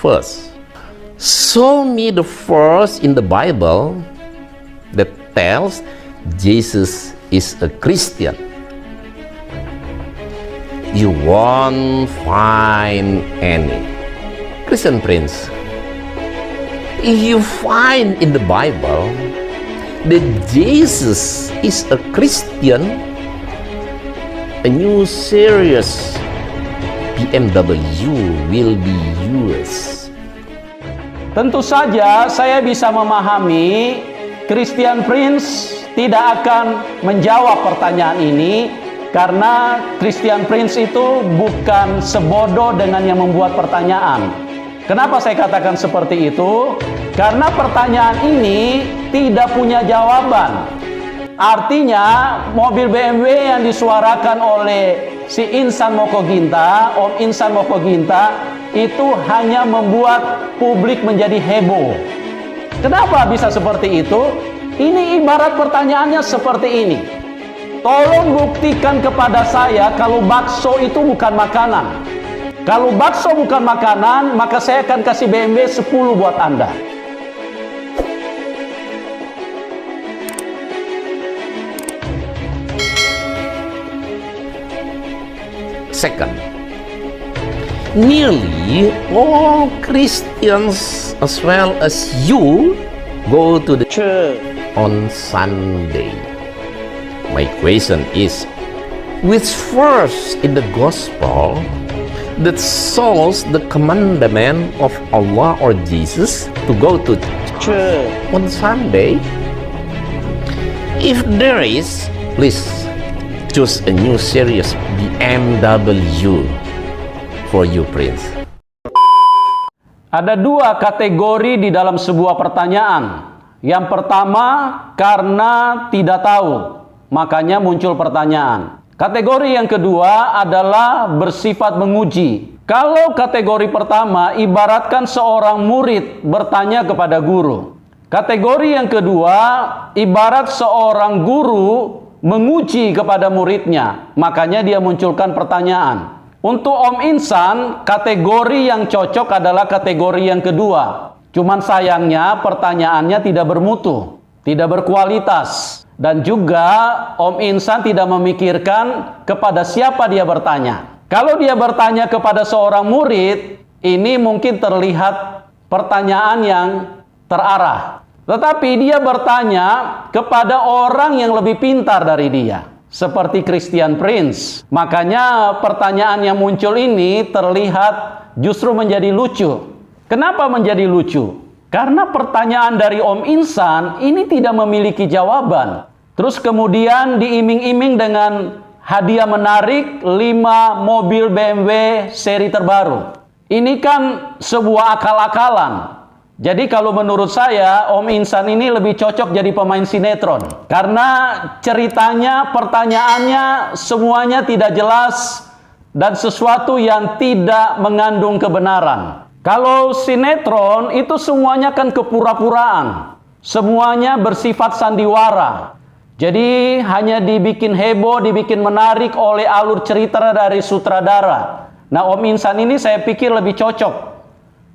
verse. Show me the verse in the Bible that tells Jesus is a Christian. You won't find any. Christian Prince, if you find in the Bible that Jesus is a Christian, a new series BMW will be yours. Tentu saja saya bisa memahami Christian Prince tidak akan menjawab pertanyaan ini karena Christian Prince itu bukan sebodoh dengan yang membuat pertanyaan. Kenapa saya katakan seperti itu? Karena pertanyaan ini tidak punya jawaban. Artinya mobil BMW yang disuarakan oleh si Insan Mokoginta, Om Insan Mokoginta, itu hanya membuat publik menjadi heboh. Kenapa bisa seperti itu? Ini ibarat pertanyaannya seperti ini. Tolong buktikan kepada saya kalau bakso itu bukan makanan. Kalau bakso bukan makanan, maka saya akan kasih BMW 10 buat Anda. Second, nearly all Christians as well as you go to the church on Sunday. My question is, which verse in the gospel that shows the commandment of Allah or Jesus to go to church on Sunday? If there is, please choose a new series BMW for you, Prince. Ada dua kategori di dalam sebuah pertanyaan. Yang pertama, karena tidak tahu, makanya muncul pertanyaan. Kategori yang kedua adalah bersifat menguji. Kalau kategori pertama, ibaratkan seorang murid bertanya kepada guru. Kategori yang kedua, ibarat seorang guru menguji kepada muridnya, makanya dia munculkan pertanyaan. Untuk Om Insan, kategori yang cocok adalah kategori yang kedua. Cuman sayangnya pertanyaannya tidak bermutu, tidak berkualitas. Dan juga Om Insan tidak memikirkan kepada siapa dia bertanya. Kalau dia bertanya kepada seorang murid, ini mungkin terlihat pertanyaan yang terarah. Tetapi dia bertanya kepada orang yang lebih pintar dari dia, seperti Christian Prince. Makanya pertanyaan yang muncul ini terlihat justru menjadi lucu. Kenapa menjadi lucu? Karena pertanyaan dari Om Insan ini tidak memiliki jawaban. Terus kemudian diiming-iming dengan hadiah menarik 5 mobil BMW seri terbaru. Ini kan sebuah akal-akalan. Jadi kalau menurut saya, Om Insan ini lebih cocok jadi pemain sinetron. Karena ceritanya, pertanyaannya, semuanya tidak jelas dan sesuatu yang tidak mengandung kebenaran. Kalau sinetron, itu semuanya kan kepura-puraan. Semuanya bersifat sandiwara. Jadi hanya dibikin heboh, dibikin menarik oleh alur cerita dari sutradara. Nah, Om Insan ini saya pikir lebih cocok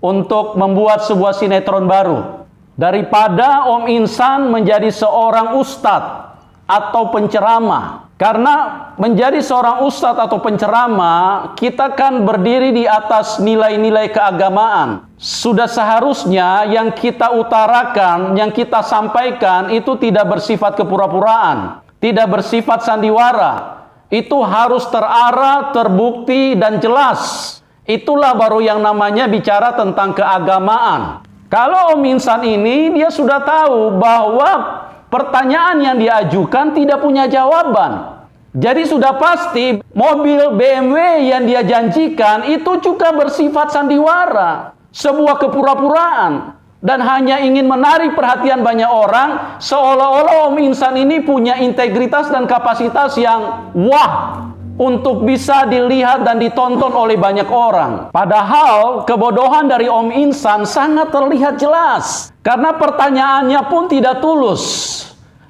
untuk membuat sebuah sinetron baru daripada Om Insan menjadi seorang ustadz atau penceramah. Karena menjadi seorang ustadz atau penceramah, kita kan berdiri di atas nilai-nilai keagamaan. Sudah seharusnya yang kita utarakan, yang kita sampaikan itu tidak bersifat kepura-puraan, tidak bersifat sandiwara. Itu harus terarah, terbukti, dan jelas. Itulah baru yang namanya bicara tentang keagamaan. Kalau Om Insan ini, dia sudah tahu bahwa pertanyaan yang diajukan tidak punya jawaban. Jadi sudah pasti mobil BMW yang dia janjikan itu juga bersifat sandiwara. Sebuah kepura-puraan. Dan hanya ingin menarik perhatian banyak orang, seolah-olah Om Insan ini punya integritas dan kapasitas yang wah, untuk bisa dilihat dan ditonton oleh banyak orang. Padahal kebodohan dari Om Insan sangat terlihat jelas. Karena pertanyaannya pun tidak tulus.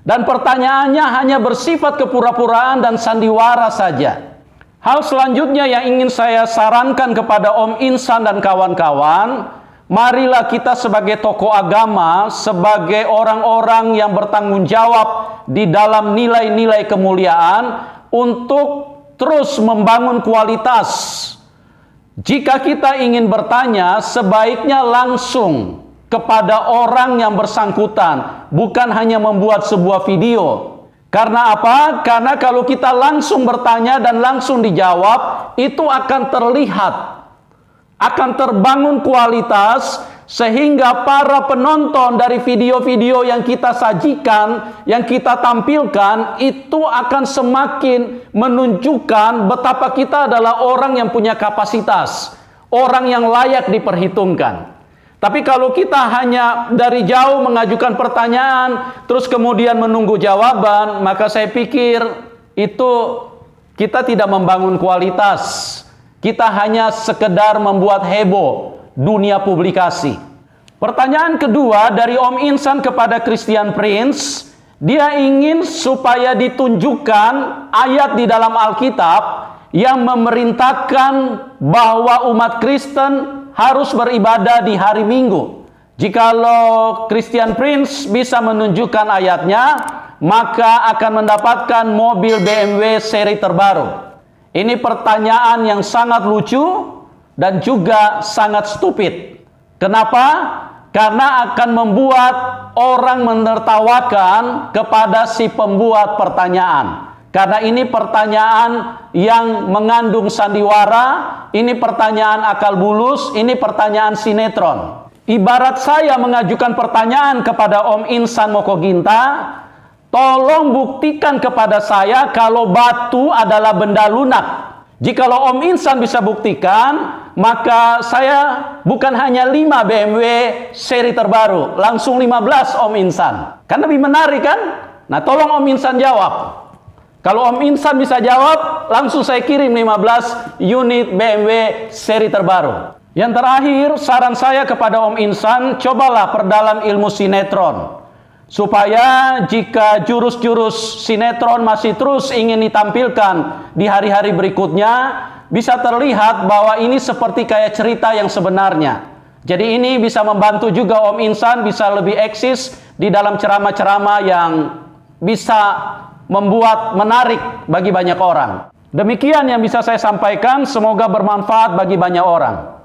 Dan pertanyaannya hanya bersifat kepura-puraan dan sandiwara saja. Hal selanjutnya yang ingin saya sarankan kepada Om Insan dan kawan-kawan, Marilah kita sebagai tokoh agama, sebagai orang-orang yang bertanggung jawab di dalam nilai-nilai kemuliaan untuk terus membangun kualitas. Jika kita ingin bertanya, sebaiknya langsung kepada orang yang bersangkutan, bukan hanya membuat sebuah video. Karena apa? Karena kalau kita langsung bertanya dan langsung dijawab, itu akan terlihat, akan terbangun kualitas, sehingga para penonton dari video-video yang kita sajikan, yang kita tampilkan, itu akan semakin menunjukkan betapa kita adalah orang yang punya kapasitas, orang yang layak diperhitungkan. Tapi kalau kita hanya dari jauh mengajukan pertanyaan, terus kemudian menunggu jawaban, maka saya pikir itu kita tidak membangun kualitas. Kita hanya sekedar membuat heboh dunia publikasi. Pertanyaan kedua dari Om Insan kepada Christian Prince, dia ingin supaya ditunjukkan ayat di dalam Alkitab yang memerintahkan bahwa umat Kristen harus beribadah di hari Minggu. Jikalau Christian Prince bisa menunjukkan ayatnya, maka akan mendapatkan mobil BMW seri terbaru. Ini pertanyaan yang sangat lucu dan juga sangat stupid. Kenapa? Karena akan membuat orang menertawakan kepada si pembuat pertanyaan. Karena ini pertanyaan yang mengandung sandiwara, ini pertanyaan akal bulus, ini pertanyaan sinetron. Ibarat saya mengajukan pertanyaan kepada Om Insan Mokoginta, tolong buktikan kepada saya kalau batu adalah benda lunak. Jikalau Om Insan bisa buktikan, maka saya bukan hanya 5 BMW seri terbaru, langsung 15 Om Insan. Kan lebih menarik kan? Nah, tolong Om Insan jawab. Kalau Om Insan bisa jawab, langsung saya kirim 15 unit BMW seri terbaru. Yang terakhir, saran saya kepada Om Insan, cobalah perdalam ilmu sinetron. Supaya jika jurus-jurus sinetron masih terus ingin ditampilkan di hari-hari berikutnya, bisa terlihat bahwa ini seperti kayak cerita yang sebenarnya. Jadi ini bisa membantu juga Om Insan bisa lebih eksis di dalam ceramah-ceramah yang bisa membuat menarik bagi banyak orang. Demikian yang bisa saya sampaikan, semoga bermanfaat bagi banyak orang.